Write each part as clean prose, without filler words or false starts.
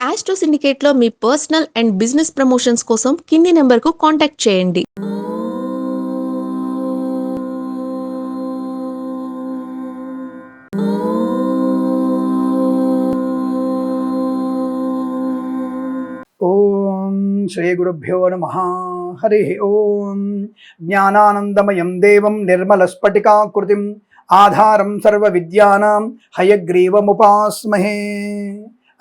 Astro సిండికేట్లో మీ personal and business promotions కోసం కింది నెంబర్కు కాంటాక్ట్ చేయండి. ఓం శ్రీ గురుభ్యో నమః. హరి ఓం. జ్ఞానానందమయం దేవం నిర్మలస్ఫటికాకృతిం ఆధారం సర్వ విద్యానాం హయగ్రీవముపాస్మహే.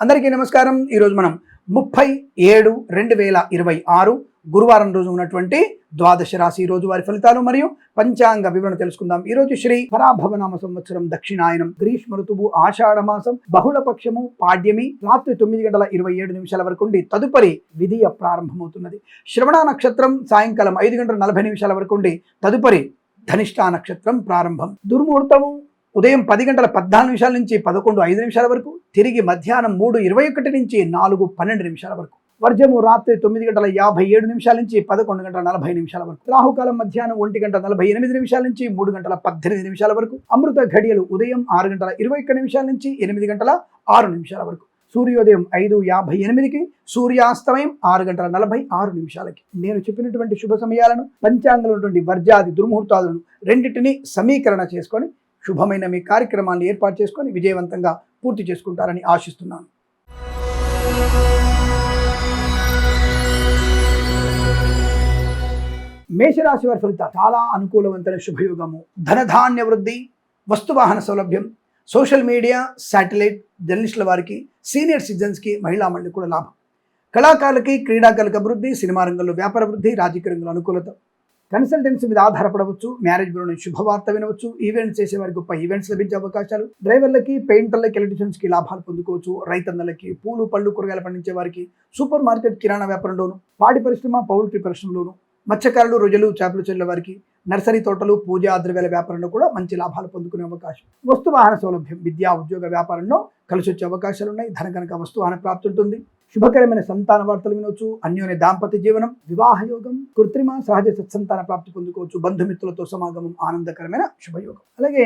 అందరికీ నమస్కారం. ఈరోజు మనం 30/7/2026 గురువారం రోజు ఉన్నటువంటి ద్వాదశ రాశి రోజువారి ఫలితాలు మరియు పంచాంగ వివరణ తెలుసుకుందాం. ఈ రోజు శ్రీ పరాభవనామ సంవత్సరం దక్షిణాయనం, గ్రీష్మ ఋతువు, ఆషాఢ మాసం, బహుళ పక్షము, పాడ్యమి, రాత్రి 9:27 వరకు ఉండి తదుపరి విధియ ప్రారంభమవుతున్నది. శ్రవణ నక్షత్రం సాయంకాలం 5:40 వరకు ఉండి తదుపరి ధనిష్ఠా నక్షత్రం ప్రారంభం. దుర్ముహూర్తము ఉదయం 10:14 నుంచి 11:05 వరకు, తిరిగి మధ్యాహ్నం 3:21 నుంచి 4:12 వరకు. వర్జము రాత్రి 9:57 నుంచి 11:40 వరకు. రాహుకాలం మధ్యాహ్నం 1:48 నుంచి 3:18 వరకు. అమృత ఘడియలు ఉదయం 6:21 నుంచి 8:06 వరకు. సూర్యోదయం 5:58కి, సూర్యాస్తమయం 6:46. నేను చెప్పినటువంటి శుభ సమయాలను, పంచాంగంలో ఉన్నటువంటి వర్జాది దుర్ముహూర్తాలను రెండింటినీ సమీకరణ చేసుకొని శుభమైన మీ కార్యక్రమాన్ని ఏర్పాటు చేసుకొని విజయవంతంగా పూర్తి చేసుకుంటారని ఆశిస్తున్నాను. మేషరాశి వారి ఫలితాలు చాలా అనుకూలవంతమైన శుభయోగము. ధనధాన్య వృద్ధి, వస్తువాహన సౌలభ్యం, సోషల్ మీడియా, శాటిలైట్, జర్నలిస్టుల వారికి, సీనియర్ సిటిజన్స్కి, మహిళా మండలి కూడా లాభం. కళాకారులకి, క్రీడాకారులకు అభివృద్ధి, సినిమా రంగంలో వ్యాపార వృద్ధి, రాజకీయ రంగంలో అనుకూలత. కన్సల్టెన్సీ మీద ఆధారపడవచ్చు, మ్యారేజ్ బ్యూరో నుంచి శుభవార్త వినవచ్చు, ఈవెంట్స్ చేసేవారికి గొప్ప ఈవెంట్స్ లభించే అవకాశాలు, డ్రైవర్లకి, పెయింటర్లకి, ఎలక్ట్రీషియన్స్కి లాభాలు పొందుకోవచ్చు. రైతన్నలకి, పూలు పళ్ళు కూరగాయలు పండించే వారికి, సూపర్ మార్కెట్, కిరాణా వ్యాపారంలోను, పాడి పరిశ్రమ, పౌల్ట్రీ పరిశ్రమలోను, మత్స్యకారులు, రొయ్యలు, చేపలు చెల్లె వారికి, నర్సరీ తోటలు, పూజా ద్రవ్యాల వ్యాపారంలో కూడా మంచి లాభాలు పొందుకునే అవకాశం. వస్తువాహన సౌలభ్యం, విద్యా ఉద్యోగ వ్యాపారంలో కలిసి వచ్చే అవకాశాలు ఉన్నాయి. ధన కనుక వస్తువాహన ప్రాప్తి ఉంటుంది. శుభకరమైన సంతాన వార్తలు వినవచ్చు. అన్యోన్య దాంపత్య జీవనం, వివాహ యోగం, కృత్రిమ సహజ సత్సంతాన ప్రాప్తి పొందుకోవచ్చు. బంధుమిత్రులతో సమాగమం, ఆనందకరమైన శుభయోగం. అలాగే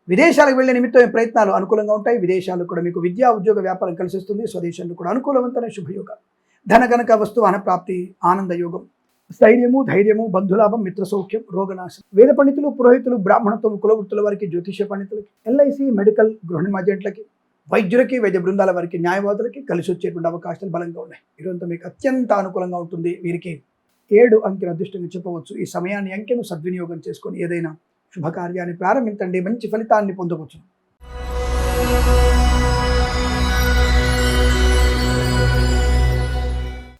విదేశాలకు వెళ్లే నిమిత్తం ప్రయత్నాలు అనుకూలంగా ఉంటాయి. విదేశాలకు కూడా మీకు విద్యా ఉద్యోగ వ్యాపారం కలిసి వస్తుంది. స్వదేశంలో కూడా అనుకూలవంతమైన శుభయోగాలు. ధన కనుక వస్తువాహన ప్రాప్తి, ఆనంద యోగం. స్థైర్యము, ధైర్యము, బంధులాభం, మిత్ర సౌఖ్యం, రోగనాశం. వేద పండితులు, పురోహితులు, బ్రాహ్మణత్వం, కులవృత్తుల వారికి, జ్యోతిష పండితులకి, ఎల్ఐసి, మెడికల్, గృహ నిర్మాజెంట్లకి, వైద్యులకి, వైద్య బృందాల వారికి, న్యాయవాదులకి కలిసి వచ్చేటువంటి అవకాశాలు బలంగా ఉన్నాయి. ఈరోజు మీకు అత్యంత అనుకూలంగా ఉంటుంది. వీరికి 7 అంకెను అదృష్టంగా చెప్పవచ్చు. ఈ సమయాన్ని, అంకెను సద్వినియోగం చేసుకొని ఏదైనా శుభకార్యాన్ని ప్రారంభించండి, మంచి ఫలితాన్ని పొందవచ్చు.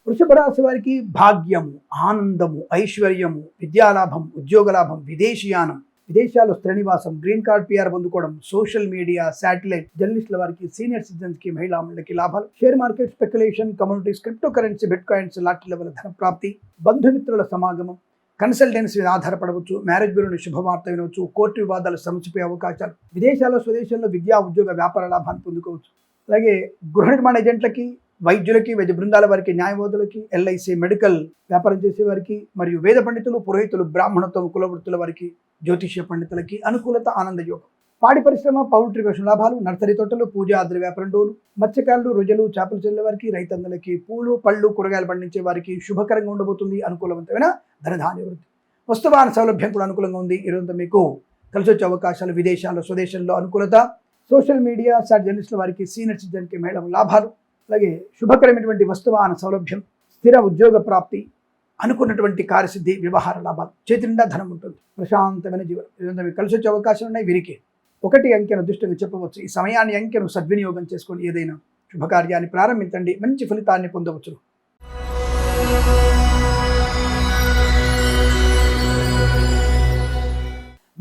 వృషభ రాశి వారికి భాగ్యము, ఆనందము, ఐశ్వర్యము, విద్యాలాభం, ఉద్యోగ లాభం, విదేశీయానం, విదేశాల్లో శ్రేణివాసం, గ్రీన్ కార్డ్, పిఆర్ పొందుకోవడం, సోషల్ మీడియా, శాటిలైట్, జర్నలిస్టుల వారికి, సీనియర్ సిటిజన్స్కి, మహిళా మండలికి లాభాలు. Share market, speculation, communities, crypto currency, bitcoins, లాటరీల వల్ల ధన ప్రాప్తి. బంధుమిత్రుల సమాగమం, కన్సల్టెన్సీ మీద ఆధారపడవచ్చు. మ్యారేజ్ బ్యూరోని శుభవార్త వినవచ్చు. కోర్టు వివాదాలు సమసిపోయే అవకాశాలు. విదేశాల్లో, స్వదేశంలో విద్యా ఉద్యోగ వ్యాపార లాభాన్ని పొందుకోవచ్చు. అలాగే గృహ నిర్మాణ ఏజెంట్లకి, వైద్యులకి, వైద్య బృందాల వారికి, న్యాయవాదులకి, ఎల్ఐసి, మెడికల్ వ్యాపారం చేసే వారికి, మరియు వేద పండితులు, పురోహితులు, బ్రాహ్మణత్వం, కులవృత్తుల వారికి, జ్యోతిష్య పండితులకి అనుకూలత, ఆనంద యోగం. పాడి పరిశ్రమ, పౌల్ట్రీ పరిశ్రమ లాభాలు. నర్సరీ తోటలు, పూజా ద్రవ్య వ్యాపారంలోను, మత్స్యకారులు, రొయ్యలు, చేపలు చెల్లె వారికి, రైతన్నలకి, పూలు పళ్ళు కూరగాయలు పండించే వారికి శుభకరంగా ఉండబోతుంది. అనుకూలవంతమైన ధనధాన్య వృద్ధి. వస్తువాహన సౌలభ్యం కూడా అనుకూలంగా ఉంది. ఈరోజు మీకు కలిసి వచ్చే అవకాశాలు. విదేశాల్లో, స్వదేశంలో అనుకూలత. సోషల్ మీడియా, జర్నలిస్టుల వారికి, సీనియర్ సిటిజన్కి, మహిళా లాభాలు. అలాగే శుభకరమైనటువంటి వస్తువాహన సౌలభ్యం, స్థిర ఉద్యోగ ప్రాప్తి, అనుకున్నటువంటి కార్యసిద్ధి, వ్యవహార లాభాలు. చేతి నిండా ధనం ఉంటుంది. ప్రశాంతమైన జీవనం. ఇదంతా మీకు కలిసి వచ్చే అవకాశాలు ఉన్నాయి. వీరికి 1 అంకెను అదృష్టంగా చెప్పవచ్చు. ఈ సమయాన్ని, అంకెను సద్వినియోగం చేసుకొని ఏదైనా శుభకార్యాన్ని ప్రారంభించండి, మంచి ఫలితాన్ని పొందవచ్చు.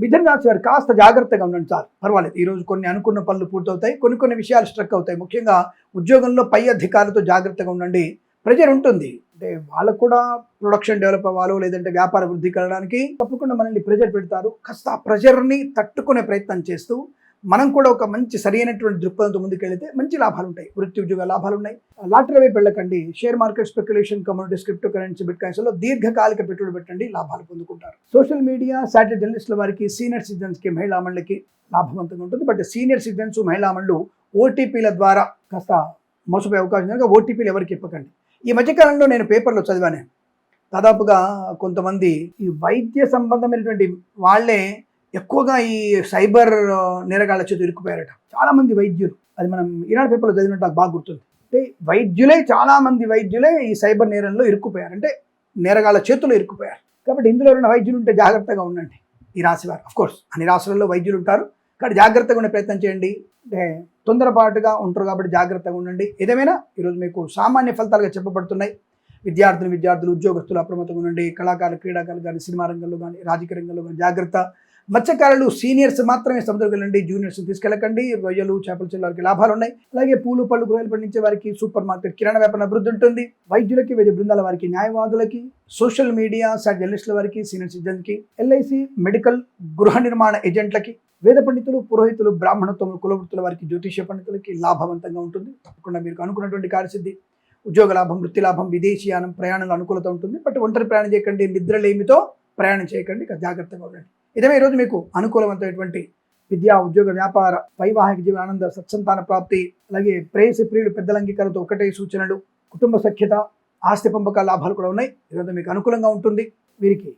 మిథున రాశి వారు కాస్త జాగ్రత్తగా ఉండండి సార్. పర్వాలేదు, ఈరోజు కొన్ని అనుకున్న పనులు పూర్తవుతాయి. కొన్ని విషయాలు స్ట్రక్ అవుతాయి. ముఖ్యంగా ఉద్యోగంలో పై అధికారులతో జాగ్రత్తగా ఉండండి. ప్రెజర్ ఉంటుంది. అంటే వాళ్ళకు కూడా ప్రొడక్షన్ డెవలప్ అవ్వాలో, లేదంటే వ్యాపార వృద్ధి కలగడానికి తప్పకుండా మనల్ని ప్రెజర్ పెడతారు. కాస్త ఆ ప్రెజర్ని తట్టుకునే ప్రయత్నం చేస్తూ మనం కూడా ఒక మంచి సరైనటువంటి దృక్పథంతో ముందుకెళ్తే మంచి లాభాలు ఉంటాయి. వృత్తి ఉద్యోగ లాభాలు ఉన్నాయి. లాటరీ వైపు వెళ్ళకండి. Share market, speculation, communities, crypto currency, bit కాయిన్స్లో దీర్ఘకాలిక పెట్టుబడి పెట్టండి, లాభాలు పొందుకుంటారు. సోషల్ మీడియా, శాటిలైట్ జర్నలిస్టుల వారికి, సీనియర్ సిటిజన్స్కి, మహిళా మండలికి లాభవంతంగా ఉంటుంది. బట్ సీనియర్ సిటిజన్స్, మహిళా మండలు ఓటీపీల ద్వారా కాస్త మోసపోయే అవకాశం కనుక ఓటీపీలు ఎవరికి ఇవ్వకండి. ఈ మధ్యకాలంలో నేను పేపర్లో చదివాను, దాదాపుగా కొంతమంది ఈ వైద్య సంబంధమైనటువంటి వాళ్ళే ఎక్కువగా ఈ సైబర్ నేరగాళ్ళ చేతి ఇరుక్కుపోయారట. చాలామంది వైద్యులు, అది మనం ఈనాడు పేపర్లో చదివినట్టు నాకు బాగా గుర్తుంది. అంటే వైద్యులే, చాలామంది వైద్యులే ఈ సైబర్ నేరంలో ఇరుక్కుపోయారు, అంటే నేరగాళ్ళ చేతుల్లో ఇరుక్కుపోయారు. కాబట్టి ఇందులో ఉన్న వైద్యులు ఉంటే జాగ్రత్తగా ఉండండి. ఈ రాశి వారు, అఫ్కోర్స్ అన్ని రాశులలో వైద్యులు ఉంటారు, కాబట్టి జాగ్రత్తగా ఉండే ప్రయత్నం చేయండి. అంటే తొందరపాటుగా ఉంటారు కాబట్టి జాగ్రత్తగా ఉండండి. ఏదేమైనా ఈరోజు మీకు సామాన్య ఫలితాలుగా చెప్పబడుతున్నాయి. విద్యార్థులు, ఉద్యోగస్తులు అప్రమత్తంగా ఉండండి. కళాకారులు, క్రీడాకారులు కానీ, సినిమా రంగంలో కానీ, రాజకీయ రంగంలో కానీ జాగ్రత్త. మత్స్యకారులు, సీనియర్స్ మాత్రమే సముద్రంకి వెళ్ళండి, జూనియర్స్ తీసుకెళ్ళకండి. రొయ్యలు, చేపల చెల్లు వారికి లాభాలు ఉన్నాయి. అలాగే పూలు, పళ్ళు, కూరగాయలు పండించే వారికి, సూపర్ మార్కెట్, కిరాణా వ్యాపారం అభివృద్ధి ఉంటుంది. వైద్యులకి, వైద్య బృందాల వారికి, న్యాయవాదులకి, సోషల్ మీడియా జర్నలిస్టుల వారికి, సీనియర్ సిటిజన్కి, ఎల్ఐసి, మెడికల్, గృహ నిర్మాణ ఏజెంట్లకి, వేద పండితులు, పురోహితులు, బ్రాహ్మణత్వములు, కులవృత్తుల వారికి, జ్యోతిష్య పండితులకి లాభవంతంగా ఉంటుంది. తప్పకుండా మీరు అనుకున్నటువంటి కార్యసిద్ధి, ఉద్యోగ లాభం, వృత్తి లాభం, విదేశీయానం, ప్రయాణాలు అనుకూలత ఉంటుంది. బట్ ఒంటరి ప్రయాణం చేయకండి, నిద్రలేమితో ప్రయాణం చేయకండి, జాగ్రత్తగా ఉండండి. ఇదే ఈరోజు మీకు అనుకూలవంతమైనటువంటి విద్యా, ఉద్యోగ, వ్యాపార, వైవాహిక జీవన ఆనంద, సత్సంతాన ప్రాప్తి, అలాగే ప్రేయసి ప్రియులు, పెద్దల అంగీకారంతో ఒకటే సూచనలు, కుటుంబ సఖ్యత, ఆస్తి పంపకాల లాభాలు కూడా ఉన్నాయి. ఈరోజు మీకు అనుకూలంగా ఉంటుంది. వీరికి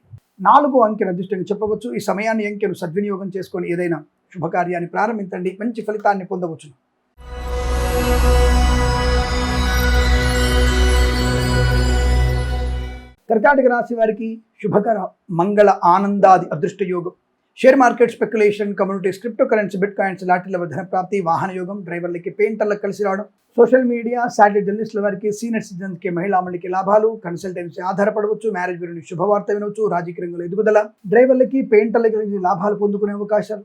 4 అంకెను అదృష్టంగా చెప్పవచ్చు. ఈ సమయాన్ని, అంకెను సద్వినియోగం చేసుకొని ఏదైనా శుభకార్యాన్ని ప్రారంభించండి, మంచి ఫలితాన్ని పొందవచ్చు. కర్కాటక రాశి వారికి శుభకర, మంగళ, ఆనందాది అదృష్ట యోగం. Share market, speculation, communities, crypto currency, bitcoins, లాటరీల ధన ప్రాప్తి, వాహన యోగం, డ్రైవర్లకి, పెయింటర్లకు కలిసి రావడం, సోషల్ మీడియా, శాటిలైట్ జర్నలిస్టుల వారికి, సీనియర్ సిటిజన్స్కి, మహిళామణికి లాభాలు, కన్సల్టెన్సీ ఆధారపడవచ్చు, మ్యారేజ్ గురించి శుభవార్త వినవచ్చు, రాజకీయ రంగంలో ఎదుగుదల, డ్రైవర్లకి, పెయింటర్లకి లాభాలు పొందుకునే అవకాశాలు,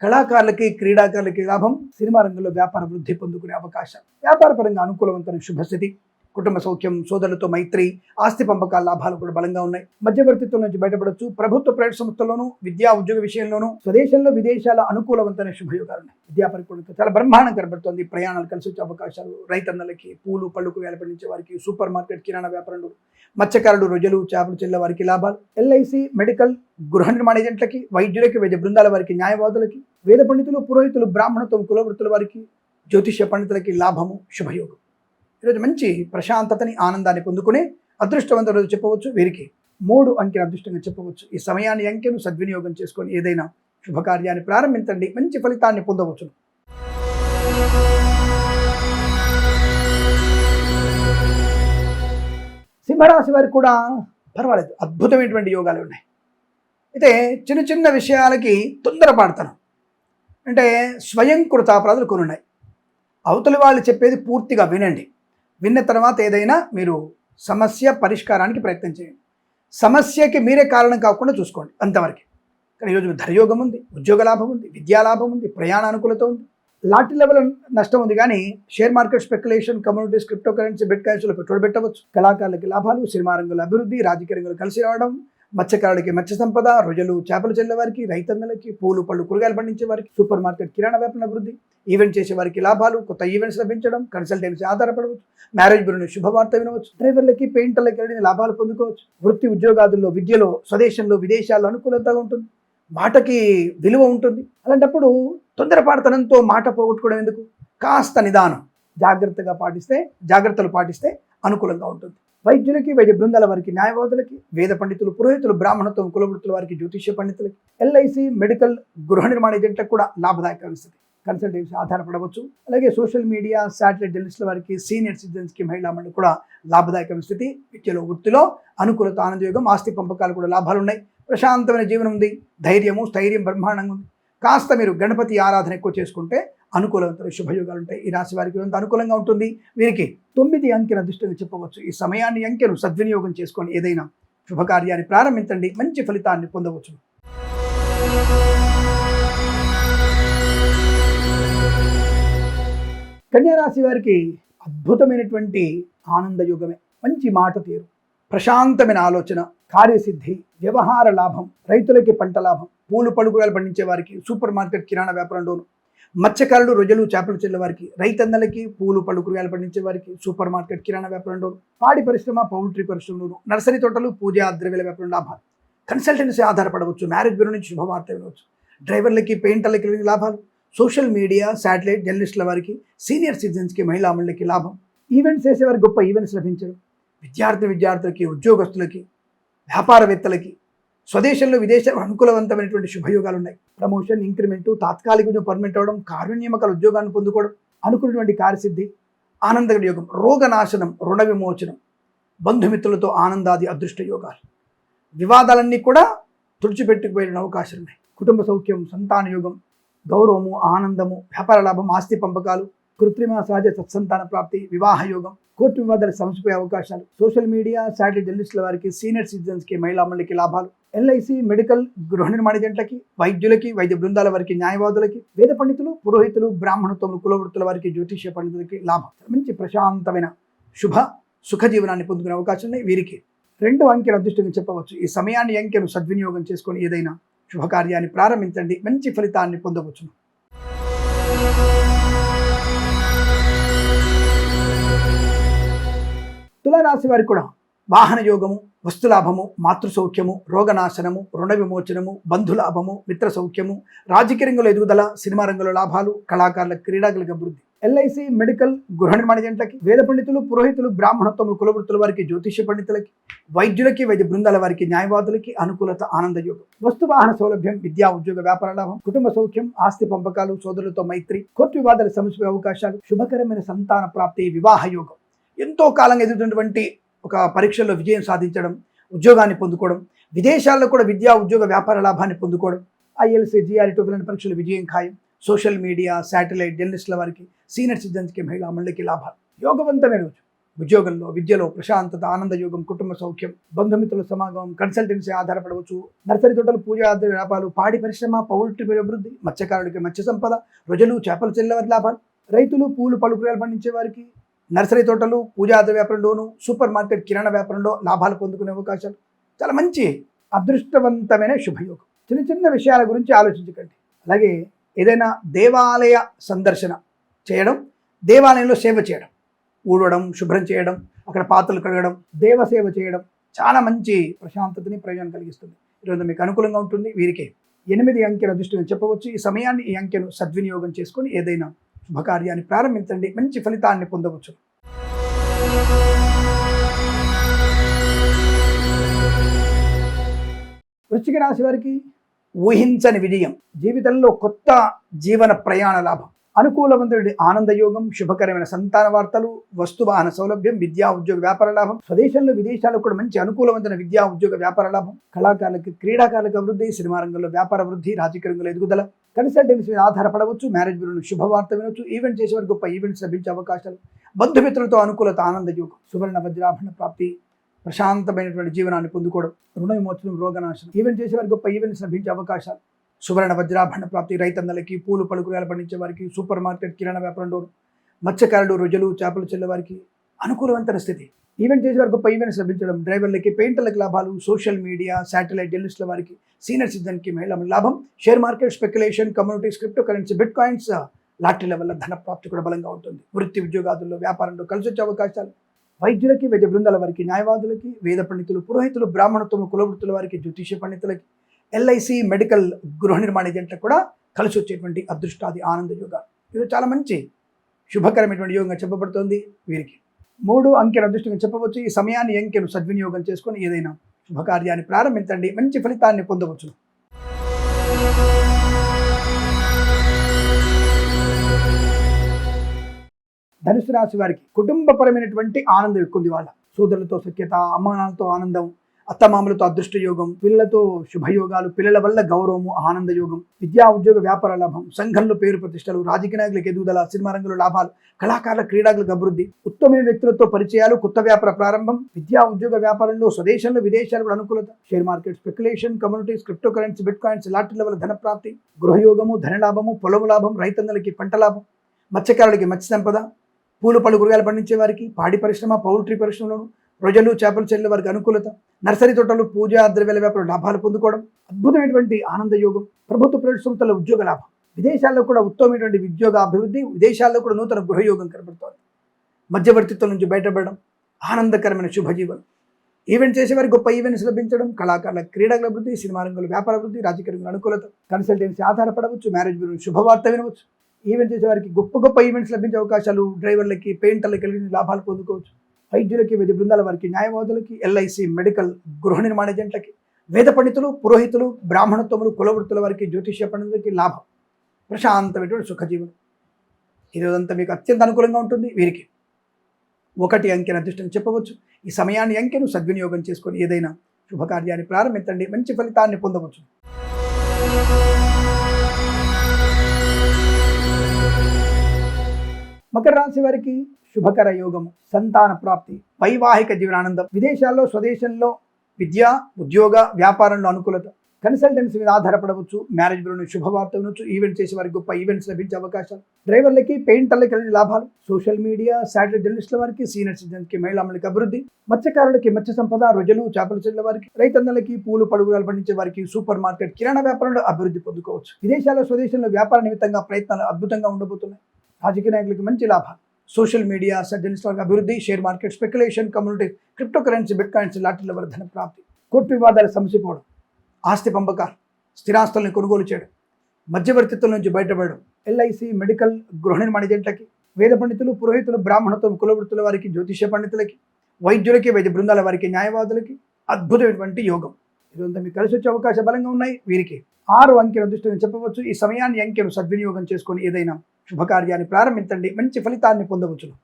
కళాకారులకి, క్రీడాకారులకి లాభం, సినిమా రంగంలో వ్యాపార వృద్ధి పొందుకునే అవకాశాలు, వ్యాపారపరంగా అనుకూలవంతమైన శుభస్థితి, కుటుంబ సౌఖ్యం, సోదరులతో మైత్రి, ఆస్తి పంపకాల లాభాలు కూడా బలంగా ఉన్నాయి. మధ్యవర్తిత్వం నుంచి బయటపడవచ్చు. ప్రభుత్వ, ప్రైవేట్ సంస్థల్లోనూ, విద్యా, ఉద్యోగ విషయంలోనూ, స్వదేశంలో, విదేశాల అనుకూలవంతమైన శుభయోగాలు ఉన్నాయి. విద్యా పరిపూర్ణత చాలా బ్రహ్మాండం కనబడుతుంది. ప్రయాణాలు కలిసి వచ్చే అవకాశాలు, రైతన్నలకి, పూలు, పళ్ళు, కూరగాయలు పండించే వారికి, సూపర్ మార్కెట్, కిరాణా వ్యాపారంలో, మత్స్యకారులు, రొయ్యలు, చేపలు చెల్ల వారికి లాభాలు, ఎల్ఐసి, మెడికల్, గృహ నిర్మాణ ఏజెంట్లకి, వైద్యులకి, వైద్య బృందాల వారికి, న్యాయవాదులకి, వేద పండితులు, పురోహితులు, బ్రాహ్మణత్వం, కులవృత్తుల వారికి, జ్యోతిష్య పండితులకి లాభము, శుభయోగం. ఈరోజు మంచి ప్రశాంతతని, ఆనందాన్ని పొందుకునే అదృష్టవంత రోజు చెప్పవచ్చు. వీరికి 3 అంకెను అదృష్టంగా చెప్పవచ్చు. ఈ సమయాన్ని, అంకెను సద్వినియోగం చేసుకొని ఏదైనా శుభకార్యాన్ని ప్రారంభించండి, మంచి ఫలితాన్ని పొందవచ్చు. సింహరాశి వారికి కూడా పర్వాలేదు, అద్భుతమైనటువంటి యోగాలు ఉన్నాయి. అయితే చిన్న చిన్న విషయాలకి తొందరపడతాను, అంటే స్వయం కృతాపరాధులు కొన్ని ఉన్నాయి. అవతలి వాళ్ళు చెప్పేది పూర్తిగా వినండి. విన్న తర్వాత ఏదైనా మీరు సమస్య పరిష్కారానికి ప్రయత్నం చేయండి. సమస్యకి మీరే కారణం కాకుండా చూసుకోండి, అంతవరకు. కానీ ఈరోజు ధనయోగం ఉంది, ఉద్యోగ లాభం ఉంది, విద్యా లాభం ఉంది, ప్రయాణ అనుకూలత ఉంది, లాటరీ లెవెల్ నష్టం ఉంది. కానీ share market, speculation, communities, crypto currency, bit కాయిన్స్లో పెట్టుబడి పెట్టవచ్చు. కళాకారులకి లాభాలు, సినిమా రంగంలో అభివృద్ధి, రాజకీయ రంగంలో కలిసి రావడం, మత్స్యకారులకి మత్స్య సంపద, రొయ్యలు, చేపలు చెల్లే వారికి, రైతన్నలకి, పూలు, పళ్ళు, కూరగాయలు పండించే వారికి, సూపర్ మార్కెట్, కిరాణా వ్యాపారం అభివృద్ధి, ఈవెంట్ చేసే వారికి లాభాలు, కొత్త ఈవెంట్స్ లభించడం, కన్సల్టెన్సీ ఆధారపడవచ్చు, మ్యారేజ్ గురించి శుభవార్త వినవచ్చు, డ్రైవర్లకి, పెయింటర్లకి వెళ్ళిన లాభాలు పొందుకోవచ్చు. వృత్తి, ఉద్యోగాదుల్లో, విద్యలో, స్వదేశంలో, విదేశాల్లో అనుకూలతగా ఉంటుంది. మాటకి విలువ ఉంటుంది. అలాంటప్పుడు తొందరపాటుతనంతో మాట పోగొట్టుకోవడం ఎందుకు? కాస్త నిదానం, జాగ్రత్తలు పాటిస్తే అనుకూలంగా ఉంటుంది. వైద్యులకి, వైద్య బృందాల వారికి, న్యాయవాదులకి, వేద పండితులు, పురోహితులు, బ్రాహ్మణత్వం, కులవృత్తుల వారికి, జ్యోతిష్య పండితులకి, ఎల్ఐసి, మెడికల్, గృహ నిర్మాణ ఏజెంట్లకు కూడా లాభదాయక స్థితి, కన్సల్టెన్సీ ఆధారపడవచ్చు. అలాగే సోషల్ మీడియా, శాటిలైట్ జర్నలిస్టుల వారికి, సీనియర్ సిటిజన్స్కి, మహిళామణి కూడా లాభదాయక స్థితి, విద్యలో, వృత్తిలో అనుకూలత, ఆనందయోగం, ఆస్తి పంపకాలు కూడా లాభాలు ఉన్నాయి. ప్రశాంతమైన జీవనం ఉంది, ధైర్యము, స్థైర్యం బ్రహ్మాండంగా ఉంది. కాస్త మీరు గణపతి ఆరాధన ఎక్కువ చేసుకుంటే అనుకూలవంతమైన శుభయోగాలు ఉంటాయి. ఈ రాశి వారికి అనుకూలంగా ఉంటుంది. వీరికి 9 అంకెను అదృష్టంగా చెప్పవచ్చు. ఈ సమయాన్ని, అంకెను సద్వినియోగం చేసుకొని ఏదైనా శుభకార్యాన్ని ప్రారంభించండి, మంచి ఫలితాన్ని పొందవచ్చు. కన్యా రాశి వారికి అద్భుతమైనటువంటి ఆనందయోగమే. మంచి మాట తీరు, ప్రశాంతమైన ఆలోచన, కార్యసిద్ధి, వ్యవహార లాభం, రైతులకి పంట లాభం, పూలు, పలుకురాలు పండించే వారికి, సూపర్ మార్కెట్, కిరాణా వ్యాపారంలోను, మత్స్యకారులు, రొయ్యలు, చేపలు చెల్లే వారికి, రైతన్నలకి, పూలు, పలుకురాలు పండించే వారికి, సూపర్ మార్కెట్, కిరాణా వ్యాపారంలోను, పాడి పరిశ్రమ, పౌల్ట్రీ పరిశ్రమలోను, నర్సరీ తోటలు, పూజా ద్రవ్యాల వ్యాపారం లాభాలు, కన్సల్టెన్సీ ఆధారపడవచ్చు, మ్యారేజ్ బ్యూరో నుంచి శుభవార్త వినవచ్చు, డ్రైవర్లకి, పెయింటర్లకి లాభాలు, సోషల్ మీడియా, శాటిలైట్ జర్నలిస్టుల వారికి, సీనియర్ సిటిజన్స్కి, మహిళామణులకి లాభం, ఈవెంట్స్ చేసేవారికి గొప్ప ఈవెంట్స్ లభించడం, విద్యార్థులకి, ఉద్యోగస్తులకి, వ్యాపారవేత్తలకి స్వదేశంలో విదేశాలు అనుకూలవంతమైనటువంటి శుభయోగాలు ఉన్నాయి. ప్రమోషన్, ఇంక్రిమెంటు, తాత్కాలిక ఉద్యోగం పర్మనెంట్ అవ్వడం, కార్యనియామకాల ఉద్యోగాన్ని పొందుకోవడం, అనుకున్నటువంటి కార్యసిద్ధి, ఆనందగడ యోగం, రోగనాశనం, రుణ విమోచనం, బంధుమిత్రులతో ఆనందాది అదృష్ట యోగాలు, వివాదాలన్నీ కూడా తుడిచిపెట్టుకుపోయిన అవకాశాలు ఉన్నాయి. కుటుంబ సౌఖ్యం, సంతాన యోగం, గౌరవము, ఆనందము, వ్యాపార లాభం, ఆస్తి పంపకాలు, కృత్రిమ సహజ సత్సంతాన ప్రాప్తి, వివాహ యోగం, కోర్టు వివాదాలు సమసిపోయే అవకాశాలు, సోషల్ మీడియా, శాటిలైట్ జర్నలిస్టుల వారికి, సీనియర్ సిటిజన్స్కి, మహిళా మండలికి లాభాలు, ఎల్ఐసి, మెడికల్, గృహ నిర్మాణ ఏజెంట్లకి, వైద్యులకి, వైద్య బృందాల వారికి, న్యాయవాదులకి, వేద పండితులు, పురోహితులు, బ్రాహ్మణత్వములు, కులవృత్తుల వారికి, జ్యోతిష్య పండితులకి లాభం. మంచి ప్రశాంతమైన శుభ సుఖ జీవనాన్ని పొందుకునే అవకాశం ఉన్నాయి. వీరికి 2 అంకెల అదృష్టంగా చెప్పవచ్చు. ఈ సమయాన్ని అంకెను సద్వినియోగం చేసుకొని ఏదైనా శుభకార్యాన్ని ప్రారంభించండి, మంచి ఫలితాన్ని పొందవచ్చును. తులారాశి వారికి కూడా వాహన యోగము, వస్తులాభము, మాతృసౌఖ్యము, రోగనాశనము, రుణ విమోచనము, బంధులాభము, మిత్ర సౌఖ్యము, రాజకీయ రంగంలో ఎదుగుదల, సినిమా రంగంలో లాభాలు, కళాకారుల, క్రీడాకులకు అభివృద్ధి, ఎల్ఐసి, మెడికల్, గృహ నిర్మాణ ఏజెంట్లకి, వేద పండితులు, పురోహితులు, బ్రాహ్మణత్వములు, కులవృత్తుల వారికి, జ్యోతిష్య పండితులకి, వైద్యులకి, వైద్య బృందాల వారికి, న్యాయవాదులకి అనుకూలత, ఆనంద యోగం, వస్తు వాహన సౌలభ్యం, విద్యా ఉద్యోగ వ్యాపార లాభం, కుటుంబ సౌఖ్యం, ఆస్తి పంపకాలు, సోదరులతో మైత్రి, కోర్టు వివాదాలు సమస్య అవకాశాలు, శుభకరమైన సంతాన ప్రాప్తి, వివాహ యోగం, ఎంతో కాలంగా ఎదుగుతున్నటువంటి ఒక పరీక్షల్లో విజయం సాధించడం, ఉద్యోగాన్ని పొందుకోవడం, విదేశాల్లో కూడా విద్యా ఉద్యోగ వ్యాపార లాభాన్ని పొందుకోవడం, ఐఎల్సీ, జిఆర్ఈ లాంటి పరీక్షలు విజయం ఖాయం, సోషల్ మీడియా, శాటిలైట్ జర్నలిస్టుల వారికి, సీనియర్ సిటిజన్స్కి, మహిళా మండలికి లాభాలు, యోగవంతమైన రోజు. ఉద్యోగంలో, విద్యలో ప్రశాంతత, ఆనంద యోగం, కుటుంబ సౌఖ్యం, బంధుమిత్రుల సమాగమం, కన్సల్టెన్సీ ఆధారపడవచ్చు, నర్సరీ తోటలు, పూజా వ్యాపారాలు, పాడి పరిశ్రమ, పౌల్ట్రీ అభివృద్ధి, మత్స్యకారులకి మత్స్య సంపద, రొజలు, చేపలు చెల్లె వారి లాభాలు, రైతులు, పూలు, పళ్ళు, కూరగాయలు పండించే వారికి, నర్సరీ తోటలు, పూజాద వ్యాపారంలోను, సూపర్ మార్కెట్, కిరాణా వ్యాపారంలో లాభాలు పొందుకునే అవకాశాలు, చాలా మంచి అదృష్టవంతమైన శుభయోగం. చిన్న చిన్న విషయాల గురించి ఆలోచించకండి. అలాగే ఏదైనా దేవాలయ సందర్శన చేయడం, దేవాలయంలో సేవ చేయడం, ఊడవడం, శుభ్రం చేయడం, అక్కడ పాత్రలు కడగడం, దేవసేవ చేయడం చాలా మంచి ప్రశాంతతని, ప్రయోజనం కలిగిస్తుంది. ఈరోజు మీకు అనుకూలంగా ఉంటుంది. వీరికి 8 అంకెల అదృష్టంగా చెప్పవచ్చు. ఈ సమయాన్ని, ఈ అంకెను సద్వినియోగం చేసుకొని ఏదైనా శుభకార్యాన్ని ప్రారంభించండి, మంచి ఫలితాన్ని పొందవచ్చు. వృశ్చిక రాశి వారికి ఊహించని విజయం, జీవితంలో కొత్త జీవన ప్రయాణ లాభం, అనుకూలవంతుడి ఆనంద యోగం, శుభకరమైన సంతాన వార్తలు, వస్తువాహన సౌలభ్యం, విద్యా ఉద్యోగ వ్యాపార లాభం, స్వదేశంలో విదేశాల్లో కూడా మంచి అనుకూలవంతమైన విద్యా ఉద్యోగ వ్యాపార లాభం, కళాకారులకి, క్రీడాకారులకు అభివృద్ధి, సినిమా రంగంలో వ్యాపార వృద్ధి, రాజకీయ రంగంలో ఎదుగుదల, కన్సల్టెన్సీ మీద ఆధారపడవచ్చు, మ్యారేజ్ బ్యూరోను శుభవార్త వినవచ్చు, ఈవెంట్ చేసేవారికి గొప్ప ఈవెంట్స్ లభించే అవకాశాలు, బంధుమిత్రులతో అనుకూలత, ఆనంద యోగం, సువర్ణ వజ్రాభరణ ప్రాప్తి, ప్రశాంతమైనటువంటి జీవనాన్ని పొందుకోవడం, రుణ విమోచనం, రోగనాశనం, ఈవెంట్ చేసేవారికి గొప్ప ఈవెంట్స్ లభించే అవకాశాలు, సువర్ణ వజ్రాభరణ ప్రాప్తి, రైతన్నలకి, పూలు, పళ్ళు, కూరగాయలు పండించే వారికి, సూపర్ మార్కెట్, కిరాణా వ్యాపారంలో, మత్స్యకారులు, రొజలు, చేపలు చెల్లె వారికి అనుకూలవంతమైన స్థితి, ఈవెంట్ చేసే వారికి గొప్ప ఈవెంట్స్ లభించడం, డ్రైవర్లకి, పెయింటర్లకు లాభాలు, సోషల్ మీడియా, శాటిలైట్ జర్నలిస్టుల వారికి, సీనియర్ సిటిజన్కి, మహిళా లాభం, share market, speculation, communities, crypto currency, bitcoins, లాటరీల వల్ల ధన ప్రాప్తి కూడా బలంగా ఉంటుంది. వృత్తి ఉద్యోగాదుల్లో, వ్యాపారంలో కలిసి వచ్చే అవకాశాలు, వైద్యులకి, వైద్య బృందాల వారికి, న్యాయవాదులకి, వేద పండితులు, పురోహితులు, బ్రాహ్మణత్వము, కులవృత్తుల వారికి, జ్యోతిష్య పండితులకి, ఎల్ఐసి, మెడికల్, గృహ నిర్మాణ ఏజెంట్లకు కూడా కలిసి వచ్చేటువంటి అదృష్టాది ఆనంద యోగాలు. ఇది చాలా మంచి శుభకరమైనటువంటి యోగంగా చెప్పబడుతుంది. వీరికి 3 అంకెల అదృష్టంగా చెప్పవచ్చు. ఈ సమయాన్ని, అంకెను సద్వినియోగం చేసుకొని ఏదైనా శుభకార్యాన్ని ప్రారంభించండి, మంచి ఫలితాన్ని పొందవచ్చు. ధనుసు రాశి వారికి కుటుంబపరమైనటువంటి ఆనందం ఎక్కువ ఉంది. వాళ్ళ సోదరులతో సఖ్యత, అమ్మానాలతో ఆనందం, అత్తమామలతో అదృష్ట యోగం, పిల్లలతో శుభయోగాలు, పిల్లల వల్ల గౌరవము, ఆనంద యోగం, విద్యా ఉద్యోగ వ్యాపార లాభం, సంఘంలో పేరు ప్రతిష్టలు, రాజకీయ నాయకులకు ఎదుగుదల, సినిమా రంగంలో లాభాలు, కళాకారుల, క్రీడాకులకు అభివృద్ధి, ఉత్తమమైన వ్యక్తులతో పరిచయాలు, కొత్త వ్యాపార ప్రారంభం, విద్యా ఉద్యోగ వ్యాపారంలో, స్వదేశంలో విదేశాలు కూడా అనుకూలత, share market, speculation, communities, crypto currency, bitcoins, లాటరీల వల్ల ధన ప్రాప్తి, గృహయోగము, ధనలాభము, పొలము లాభం, రైతన్నలకి పంట లాభం, మత్స్యకారులకి మత్స్య సంపద, పూలు, పళ్ళు, కూరగాయలు పండించే వారికి, పాడి పరిశ్రమ, పౌల్ట్రీ పరిశ్రమలోను, రొజలు, చేపలు చెల్లె వారికి అనుకూలత, నర్సరీ తోటలు, పూజా ద్రవ్యాల వ్యాపారం లాభాలు పొందుకోవడం, అద్భుతమైనటువంటి ఆనంద యోగం, ప్రభుత్వ ప్రైవేట్ సంస్థల ఉద్యోగ లాభం, విదేశాల్లో కూడా ఉత్తమమైనటువంటి ఉద్యోగ అభివృద్ధి, విదేశాల్లో కూడా నూతన గృహయోగం కనబడుతోంది, మధ్యవర్తిత్వం నుంచి బయటపడడం, ఆనందకరమైన శుభజీవనం, ఈవెంట్ చేసేవారికి గొప్ప ఈవెంట్స్ లభించడం, కళాకారుల, క్రీడల అభివృద్ధి, సినిమా రంగంలో వ్యాపార అభివృద్ధి, రాజకీయ రంగంలో అనుకూలత, కన్సల్టెన్సీ ఆధారపడవచ్చు, మ్యారేజ్ బ్యూరో శుభవార్త వినవచ్చు. ఈవెంట్ చేసే వారికి గొప్ప గొప్ప ఈవెంట్స్ లభించే అవకాశాలు, డ్రైవర్లకి, పెయింటర్లకి కలిగిన లాభాలు పొందుకోవచ్చు. వైద్యులకి, వైద్య బృందాల వారికి, న్యాయవాదులకి, ఎల్ఐసి, మెడికల్, గృహ నిర్మాణ ఏజెంట్లకి, వేద పండితులు, పురోహితులు, బ్రాహ్మణత్వములు, కులవృత్తుల వారికి, జ్యోతిష్య పండితులకి లాభం, ప్రశాంతమైనటువంటి సుఖజీవనం. ఈరోజంతా మీకు అత్యంత అనుకూలంగా ఉంటుంది. వీరికి 1 అంకెను అదృష్టం చెప్పవచ్చు. ఈ సమయాన్ని అంకెను సద్వినియోగం చేసుకొని ఏదైనా శుభకార్యాన్ని ప్రారంభించండి, మంచి ఫలితాన్ని పొందవచ్చు. మకర రాశి వారికి శుభకర యోగము, సంతాన ప్రాప్తి, వైవాహిక జీవనానందం, విదేశాల్లో స్వదేశంలో విద్య, ఉద్యోగ, వ్యాపారంలో అనుకూలత, కన్సల్టెన్సీ మీద ఆధారపడవచ్చు, మ్యారేజ్ బ్యూరోని శుభవార్త వినొచ్చు, ఈవెంట్ చేసే వారికి గొప్ప ఈవెంట్స్ లభించే అవకాశాలు, డ్రైవర్లకి, పెయింటర్లకి కలిగిన లాభాలు, సోషల్ మీడియా, శాటిలైట్ జర్నలిస్టుల వారికి, సీనియర్ సిటిజన్స్కి, మహిళామణులకి అభివృద్ధి, మత్స్యకారులకి మత్స్య సంపద, రొయ్యలు, చేపల చెట్ల వారికి, రైతన్నలకి, పూలు పడుగులు పండించే వారికి, సూపర్ మార్కెట్, కిరాణా వ్యాపారంలో అభివృద్ధి పొందుకోవచ్చు. విదేశాల్లో స్వదేశంలో వ్యాపార నిమిత్తంగా ప్రయత్నాలు అద్భుతంగా ఉండబోతున్నాయి. రాజకీయ నాయకులకి మంచి లాభాలు, సోషల్ మీడియా, జర్నలిస్టుల వారికి అభివృద్ధి, share market, speculation, community, crypto currency, bitcoins, లాటరీల వల్ల ధన ప్రాప్తి, కోర్టు వివాదాలు సమసిపోవడం, ఆస్తి పంపకాలు, స్థిరాస్తుల్ని కొనుగోలు చేయడం, మధ్యవర్తిత్వం నుంచి బయటపడడం, ఎల్ఐసి, మెడికల్, గృహ నిర్మాణ ఏజెంట్లకి, వేద పండితులు, పురోహితులు, బ్రాహ్మణత్వం, కులవృత్తుల వారికి, జ్యోతిష్య పండితులకి, వైద్యులకి, వైద్య బృందాల వారికి, న్యాయవాదులకి అద్భుతమైనటువంటి యోగం. ఇదంతా మీకు కలిసి వచ్చే అవకాశం బలంగా ఉన్నాయి. వీరికి 6 అంకెల అదృష్టం చెప్పవచ్చు. ఈ సమయాన్ని అంకెను సద్వినియోగం చేసుకొని ఏదైనా శుభకార్యాన్ని ప్రారంభించండి, మంచి ఫలితాన్ని పొందవచ్చును.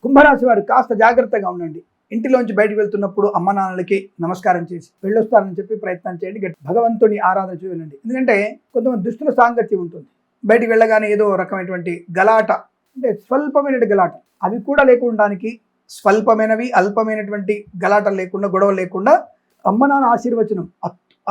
కుంభరాశి వారు కాస్త జాగ్రత్తగా ఉండండి. ఇంటిలోంచి బయటకు వెళ్తున్నప్పుడు అమ్మ నాన్నలకి నమస్కారం చేసి వెళ్ళొస్తానని చెప్పి ప్రయత్నం చేయండి. భగవంతుని ఆరాధన చేయండి. ఎందుకంటే కొంతమంది దుష్టుల సాంగత్యం ఉంటుంది. బయటికి వెళ్ళగానే ఏదో రకమైనటువంటి గలాట, అంటే స్వల్పమైన గలాట, అవి కూడా లేకుండానికి, స్వల్పమైనవి, అల్పమైనటువంటి గలాటలు లేకుండా, గొడవలు లేకుండా అమ్మ నాన్న ఆశీర్వచనం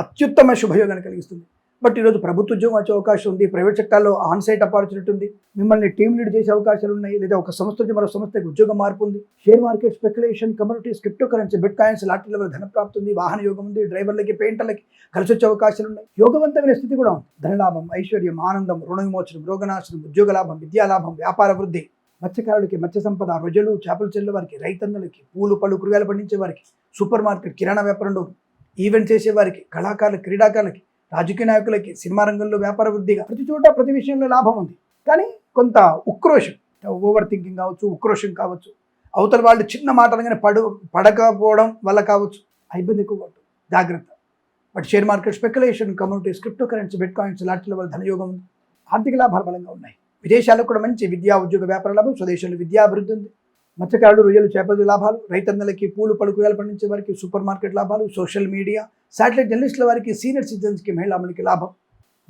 అత్యుత్తమ శుభయోగాన్ని కలిగిస్తుంది. బట్ ఈరోజు ప్రభుత్వ ఉద్యోగం వచ్చే అవకాశం ఉంది, ప్రైవేట్ సెక్టార్లో ఆన్సైట్ ఆపర్చునిటీ ఉంది, మిమ్మల్ని టీమ్ లీడ్ చేసే అవకాశాలు ఉన్నాయి, లేదా ఒక సంస్థ నుంచి మరో సంస్థకి ఉద్యోగ మార్పు ఉంది, share market, speculation, communities, crypto currency, bitcoins, లాటరీల వల్ల ధన ప్రాప్తి ఉంది, వాహన యోగం ఉంది, డ్రైవర్లకి, పెయింటర్లకి కలిసి వచ్చే అవకాశాలు ఉన్నాయి. యోగవంతమైన స్థితి కూడా ఉంది. ధనలాభం, ఐశ్వర్యం, ఆనందం, రుణ విమోచనం, రోగనాశనం, ఉద్యోగ లాభం, విద్యాలాభం, వ్యాపార వృద్ధి, మత్స్యకారులకి మత్స్య సంపద, రొయ్యలు, చేపల చెల్లె వారికి, రైతన్నలకి, పూలు పళ్ళు కూరగాయలు పండించే వారికి, సూపర్ మార్కెట్, కిరాణా వ్యాపారంలో ఈవెంట్ చేసే వారికి, కళాకారులకి, క్రీడాకారులకి, రాజకీయ నాయకులకి, సినిమా రంగంలో వ్యాపార వృద్ధిగా ప్రతి చోట ప్రతి విషయంలో లాభం ఉంది. కానీ కొంత ఉక్రోషం, ఓవర్ థింకింగ్ కావచ్చు, ఉక్రోషం కావచ్చు, అవతల వాళ్ళు చిన్న మాటలుగానే పడకపోవడం వల్ల కావచ్చు, ఇబ్బంది ఎక్కువ ఉంటుంది. జాగ్రత్త. But share market, speculation, communities, crypto currency, bitcoins, లాటరీల వల్ల ధనయోగం ఉంది. ఆర్థిక లాభాలు బలంగా ఉన్నాయి. విదేశాల్లో కూడా మంచి విద్యా, ఉద్యోగ, వ్యాపార లాభం, స్వదేశంలో విద్యా అభివృద్ధి ఉంది. మత్స్యకారులు, రొయ్యలు, చేపల లాభాలు, రైతన్నలకి, పూలు పళ్ళు కూరగాయలు పండించే వారికి, సూపర్ మార్కెట్ లాభాలు, సోషల్ మీడియా, శాటిలైట్ జర్నలిస్టుల వారికి, సీనియర్ సిటిజన్స్కి, మహిళామణులకి లాభం,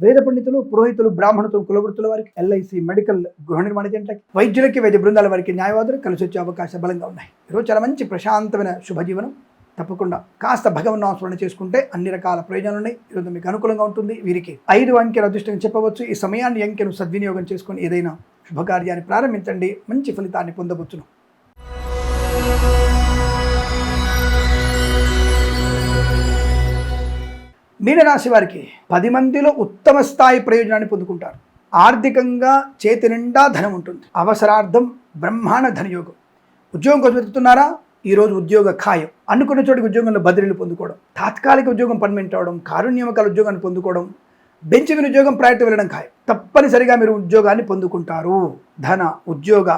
వేద పండితులు, పురోహితులు, బ్రాహ్మణత్వం, కులవృత్తుల వారికి, ఎల్ఐసి, మెడికల్, గృహ నిర్మాణ ఏజెంట్లకి, వైద్యులకి, వైద్య బృందాల వారికి, న్యాయవాదులకు కలిసి వచ్చే అవకాశాలు బలంగా ఉన్నాయి. ఈరోజు చాలా మంచి ప్రశాంతమైన శుభజీవనం. తప్పకుండా కాస్త భగవన్నామ స్మరణ చేసుకుంటే అన్ని రకాల ప్రయోజనాలు ఉన్నాయి. ఈరోజు మీకు అనుకూలంగా ఉంటుంది. వీరికి 5 అంకెల అదృష్టం చెప్పవచ్చు. ఈ సమయాన్ని అంకెను సద్వినియోగం చేసుకొని ఏదైనా శుభకార్యాన్ని ప్రారంభించండి, మంచి ఫలితాన్ని పొందవచ్చును. మీనరాశి వారికి 10 మందిలో ఉత్తమ స్థాయి ప్రయోజనాన్ని పొందుకుంటారు. ఆర్థికంగా చేతి నిండా ధనం ఉంటుంది. అవసరార్థం బ్రహ్మాండ ధనయోగం. ఉద్యోగం కోసం వెతుకుతున్నారా? ఈరోజు ఉద్యోగ ఖాయం. అనుకున్న చోటికి ఉద్యోగంలో బదిలీలు పొందుకోవడం, తాత్కాలిక ఉద్యోగం పర్మనెంట్ అవడం, కారుణ్యమకాల ఉద్యోగాన్ని పొందుకోవడం, బెంచ్ మీద ఉద్యోగం ప్రయారిటీ వెళ్ళడం ఖాయం. తప్పనిసరిగా మీరు ఉద్యోగాన్ని పొందుకుంటారు. ధన, ఉద్యోగ,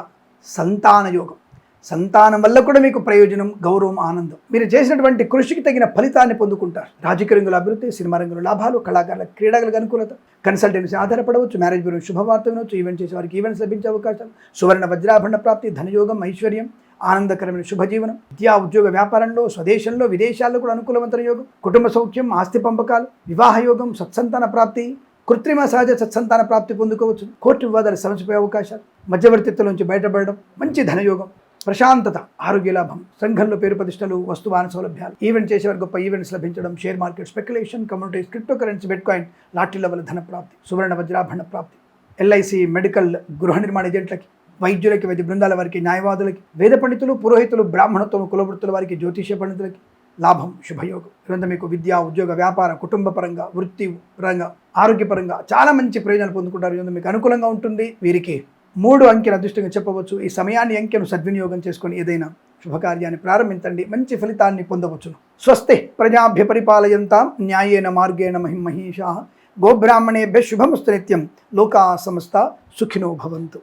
సంతాన యోగం. సంతానం వల్ల కూడా మీకు ప్రయోజనం, గౌరవం, ఆనందం. మీరు చేసినటువంటి కృషికి తగిన ఫలితాన్ని పొందుకుంటారు. రాజకీయ రంగంలో అభివృద్ధి, సినిమా రంగంలో లాభాలు, కళాకారుల, క్రీడలకు అనుకూలత, కన్సల్టెన్సీ ఆధారపడవచ్చు, మ్యారేజ్ బ్యూరో శుభవార్త వినవచ్చు, ఈవెంట్ చేసే వారికి ఈవెంట్స్ లభించే అవకాశం, సువర్ణ వజ్రాభరణ ప్రాప్తి, ధనయోగం, ఐశ్వర్యం, ఆనందకరమైన శుభజీవనం, విద్యా, ఉద్యోగ, వ్యాపారంలో, స్వదేశంలో, విదేశాల్లో కూడా అనుకూలవంతమైన యోగం, కుటుంబ సౌఖ్యం, ఆస్తి పంపకాలు, వివాహ యోగం, సత్సంతాన ప్రాప్తి, కృత్రిమ సహజ సత్సంతాన ప్రాప్తి పొందుకోవచ్చు. కోర్టు వివాదాలు సమసిపోయే అవకాశాలు, మధ్యవర్తిత్వం నుంచి బయటపడడం, మంచి ధనయోగం, ప్రశాంతత, ఆరోగ్య లాభం, సంఘంలో పేరు ప్రతిష్టలు, వస్తువాహన సౌలభ్యాలు, ఈవెంట్ చేసేవారు గొప్ప ఈవెంట్స్ లభించడం, share market, speculation, communities, crypto currency, bitcoin, లాటరీల వల్ల ధన ప్రాప్తి, సువర్ణ వజ్రాభరణ ప్రాప్తి, ఎల్ఐసి, మెడికల్, గృహ నిర్మాణ ఏజెంట్లకి, వైద్యులకి, వైద్య బృందాల వారికి, న్యాయవాదులకి, వేద పండితులు, పురోహితులు, బ్రాహ్మణత్వం, కులవృత్తుల వారికి, జ్యోతిష్య పండితులకి లాభం, శుభయోగం. ఇదంతా మీకు విద్య, ఉద్యోగ, వ్యాపార, కుటుంబ పరంగా, వృత్తి పరంగా, ఆరోగ్యపరంగా చాలా మంచి ప్రయోజనాలు పొందుకుంటారు. ఇదంతా మీకు అనుకూలంగా ఉంటుంది. వీరికి 3 అంకెల అదృష్టంగా చెప్పవచ్చు. ఈ సమయాన్ని అంకెను సద్వినియోగం చేసుకొని ఏదైనా శుభకార్యాన్ని ప్రారంభించండి, మంచి ఫలితాన్ని పొందవచ్చును. స్వస్తి ప్రజాభ్య పరిపాలయంతాం న్యాయేన మార్గేణ మహిమహీషాః. గోబ్రాహ్మణేభ్య శుభమస్తు నిత్యం. లోకా సమస్త సుఖినో భవంతు.